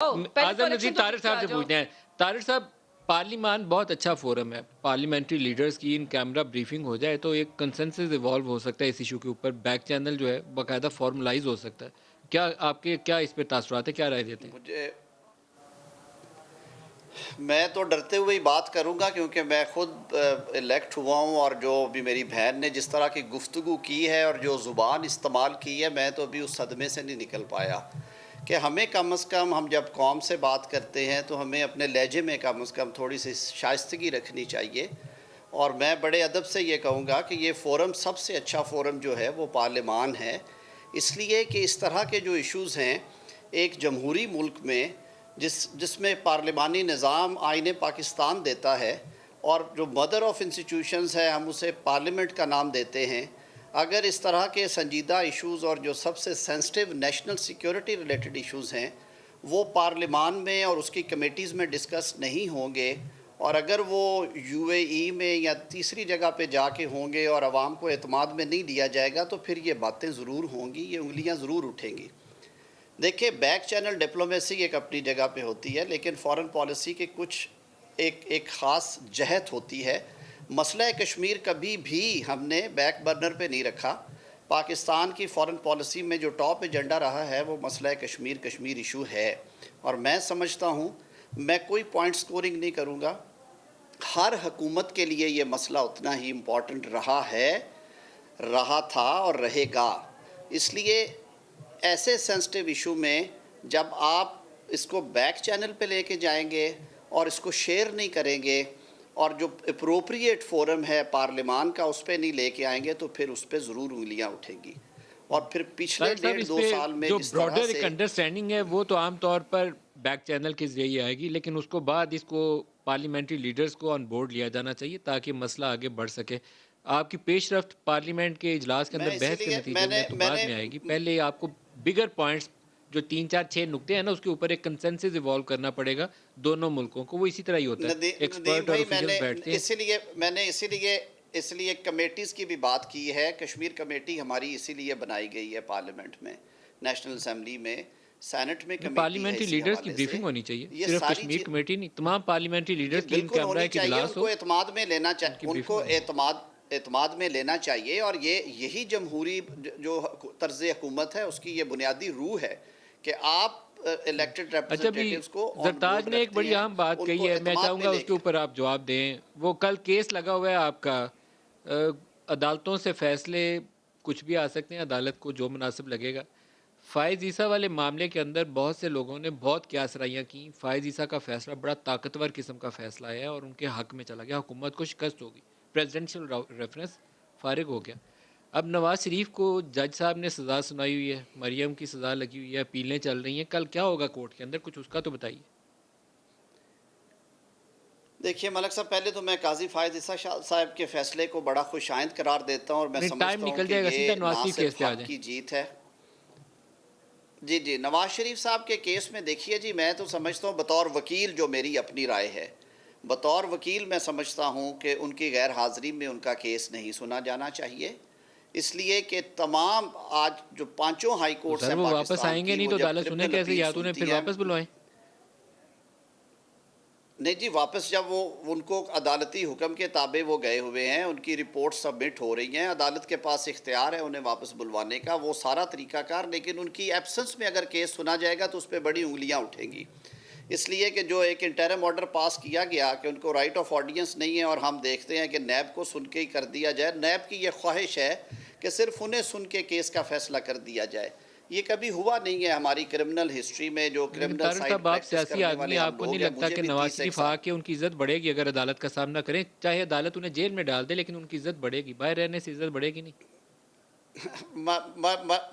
आज़म नज़ीर तारिक साहब से पूछते हैं। तारिक साहब, पार्लिमान बहुत अच्छा फोरम है। पार्लियामेंट्री लीडर्स की इन कैमरा ब्रीफिंग हो जाए तो एक कंसेंसस इवॉल्व हो सकता है इस इशू के ऊपर। बैक चैनल जो है बाकायदा फॉर्मलाइज हो सकता है। क्या आपके क्या इस पे तासुरात है, क्या राय देते हैं? मुझे मैं तो डरते हुए ही बात करूंगा, क्योंकि मैं खुद इलेक्ट हुआ हूं, और जो भी मेरी बहन ने जिस तरह की गुफ्तगू की है और जो ज़ुबान इस्तेमाल की है, मैं तो अभी उस सदमे से नहीं निकल पाया कि हमें कम अज़ कम, हम जब कौम से बात करते हैं तो हमें अपने लहजे में कम अज़ कम थोड़ी सी शाइस्तगी रखनी चाहिए। और मैं बड़े अदब से ये कहूँगा कि ये फ़ोरम, सबसे अच्छा फ़ोरम जो है वो पार्लिमान है, इसलिए कि इस तरह के जो इश्यूज़ हैं एक जमहूरी मुल्क में जिसमें पार्लिमानी निज़ाम आईन पाकिस्तान देता है, और जो मदर ऑफ़ इंस्टीट्यूशंस है हम उसे पार्लियामेंट का नाम देते हैं, अगर इस तरह के संजीदा इश्यूज़ और जो सबसे sensitive national security related issues हैं वो पार्लिमान में और उसकी कमेटीज़ में डिस्कस नहीं होंगे, और अगर वो यूएई में या तीसरी जगह पे जाके होंगे और आवाम को एतमाद में नहीं लिया जाएगा, तो फिर ये बातें ज़रूर होंगी, ये उंगलियां ज़रूर उठेंगी। देखिए, बैक चैनल डिप्लोमेसी एक अपनी जगह पे होती है, लेकिन फ़ॉरेन पॉलिसी के कुछ एक ख़ास जहत होती है। मसला कश्मीर कभी भी हमने बैक बर्नर पे नहीं रखा। पाकिस्तान की फ़ॉरेन पॉलिसी में जो टॉप एजेंडा रहा है वो मसला कश्मीर इशू है, और मैं समझता हूँ, मैं कोई पॉइंट स्कोरिंग नहीं करूँगा, हर हुकूमत के लिए ये मसला उतना ही इम्पॉर्टेंट रहा है, रहा था और रहेगा। इसलिए ऐसे सेंसिटिव इशू में जब आप इसको बैक चैनल पे लेके जाएंगे और इसको शेयर नहीं करेंगे, और जो अप्रोप्रिएट फोरम है पार्लिमान का उस पर नहीं लेके आएंगे, तो फिर उस पर ज़रूर उंगलियां उठेंगी। और फिर पिछले तारिक साहब, 1.5-2 साल में जो जिस तरह ब्रॉडर एक से अंडरस्टैंडिंग है वो तो आमतौर पर बैक चैनल के जरिए आएगी, लेकिन उसको बाद इसको पार्लियामेंट्री लीडर्स को ऑन बोर्ड लिया जाना चाहिए ताकि मसला आगे बढ़ सके। आपकी पेशरफ्त पार्लियामेंट के इजलास के अंदर मैं बहस के इसीलिए नतीजे मैंने में तो बाद मैंने में आएगी। पहले आपको बिगर पॉइंट्स जो 3 4 6 नुकते हैं ना, उसके ऊपर एक कंसेंसस इवॉल्व करना पड़ेगा दोनों मुल्कों को। वो इसी तरह ही होता है, नदीम एक्सपर्ट और भाई, ऑफिशियल्स बैठते हैं। मैंने इसीलिए कमेटीज़ की भी बात की है। कश्मीर कमेटी हमारी इसीलिए बनाई गई है पार्लियामेंट में, नेशनल असम्बली में, सेनेट में कमेटी है पार्लियामेंट्री इसी लीडर्स की हवाले से। ब्रीफिंग होनी चाहिए, ये सिर्फ सारी कश्मीर चीज कमेटी नहीं, तमाम पार्लियामेंट्री ये लीडर्स की इन बिल्कुल कैमरा होनी के चाहिए, इजलास उनको हो, एतमाद में लेना उनकी चाहिए, ब्रीफिंग उनको होनी चाहिए। एतमाद में लेना चाहिए। और यही जमहूरी जो तर्ज हुकूमत है उसकी ये बुनियादी रूह है कि आप इलेक्टेड अच्छा, अभी रिप्रेजेंटेटिव्स को ऑन जरताज बोर्ड ने एक रखते बड़ी हैं, अहम बात कही उनको है, मैं एतमाद में चाहूंगा उसके लेकर। ऊपर आप जवाब दें। वो कल केस लगा हुआ है आपका, अदालतों से फैसले कुछ भी आ सकते हैं, अदालत को जो मुनासिब लगेगा। फ़ाइज़ ईसा वाले मामले के अंदर बहुत से लोगों ने बहुत क्यासराइयाँ की। फ़ाइज़ ईसा का फैसला बड़ा ताकतवर किस्म का फैसला है और उनके हक में चला गया, हुकूमत को शिकस्त होगी, प्रेसिडेंशियल रेफरेंस फारिग हो गया। अब नवाज शरीफ को जज साहब ने सज़ा सुनाई हुई है, मरियम की सज़ा लगी हुई है, अपीलें चल रही हैं। कल क्या होगा कोर्ट के अंदर, कुछ उसका तो बताइए। देखिए मलक साहब, पहले तो मैं काजी फ़ायज़ ईसा साहब के फ़ैसले को बड़ा खुशाइंद करार देता हूँ, और मैं नहीं, टाइम समझता हूँ निकल कि जाएगा, ये सीधा नवाज ना शरीफ केस सिर्फ पे आ हक़ जाए। की जीत है। जी जी, नवाज़ शरीफ साहब के केस में देखिए जी, मैं तो समझता हूँ, बतौर वकील, जो मेरी अपनी राय है, बतौर वकील मैं समझता हूँ कि उनकी गैर हाज़िरी में उनका केस नहीं सुना जाना चाहिए, इसलिए कि तमाम आज जो पाँचों हाई तो कोर्ट्स सर हैं वो वापस पाकिस्तान आएंगे की, नहीं वो तो जब अदालत सुने क्रिमिनल कैसे, अपील या तो उन्हें सुनती फिर हैं, वापस बुलवाएं। नहीं जी, वापस जब वो उनको अदालती हुक्म के ताबे वो गए हुए हैं, उनकी रिपोर्ट सबमिट हो रही हैं, अदालत के पास इख्तियार है उन्हें वापस बुलवाने का, वो सारा तरीक़ाकार। लेकिन उनकी एब्सेंस में अगर केस सुना जाएगा तो उस पर बड़ी उंगलियां उठेंगी, इसलिए कि जो एक इंटरिम ऑर्डर पास किया गया कि उनको राइट ऑफ ऑडियंस नहीं है, और हम देखते हैं कि नैब को सुन के ही कर दिया जाए। नैब की ये ख्वाहिश है कि सिर्फ उन्हें सुन के केस का फ़ैसला कर दिया जाए। ये कभी हुआ नहीं है हमारी क्रिमिनल हिस्ट्री में, जो लेकिन क्रिमिनल तारिक साइड साहब, आप प्रैक्टिस सियासी करने आदमी वाले हैं, हम आपको नहीं लोग हैं, लगता मुझे कि भी नवाज 30 एक शरीफ साल। आके उनकी इज्जत बढ़ेगी अगर अदालत का सामना करें? चाहे अदालत उन्हें जेल में डाल दे, लेकिन उनकी इज्जत बढ़ेगी, बाहर रहने से इज्जत बढ़ेगी नहीं।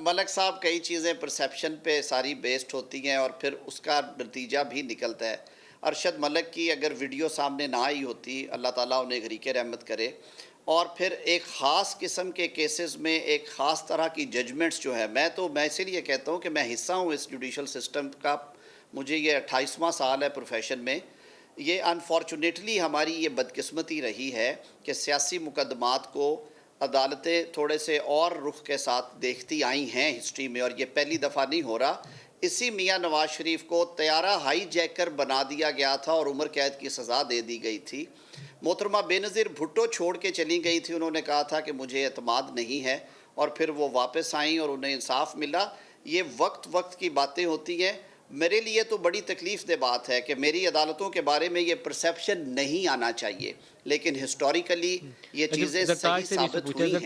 मलक साहब, कई चीज़ें परसेप्शन पे सारी बेस्ड होती हैं, और फिर उसका नतीजा भी निकलता है। अरशद मलिक की अगर वीडियो सामने ना आई होती, अल्लाह ताला उन्हें गरीक़ रहमत करे, और फिर एक ख़ास किस्म के केसेस में एक ख़ास तरह की जजमेंट्स जो है, मैं इसीलिए कहता हूँ कि मैं हिस्सा हूँ इस जुडिशल सिस्टम का। मुझे ये 28वां साल है प्रोफेशन में। ये अनफॉर्चुनेटली हमारी ये बदकिस्मती रही है कि सियासी मुकदमात को अदालतें थोड़े से और रुख के साथ देखती आई हैं हिस्ट्री में, और ये पहली दफ़ा नहीं हो रहा। اسی میاں نواز شریف کو طیارہ ہائی جیکر بنا دیا گیا تھا اور عمر قید کی سزا دے دی گئی تھی. محترمہ بے نظیر بھٹو چھوڑ کے چلی گئی تھی، انہوں نے کہا تھا کہ مجھے اعتماد نہیں ہے، اور پھر وہ واپس آئیں اور انہیں انصاف ملا. یہ وقت کی باتیں ہوتی ہیں. میرے لیے تو بڑی تکلیف دہ بات ہے کہ میری عدالتوں کے بارے میں یہ پرسیپشن نہیں آنا چاہیے، لیکن ہسٹوریکلی یہ چیزیں زرتاج صحیح سے بھی ثابت پوچھا ہوئی ہیں.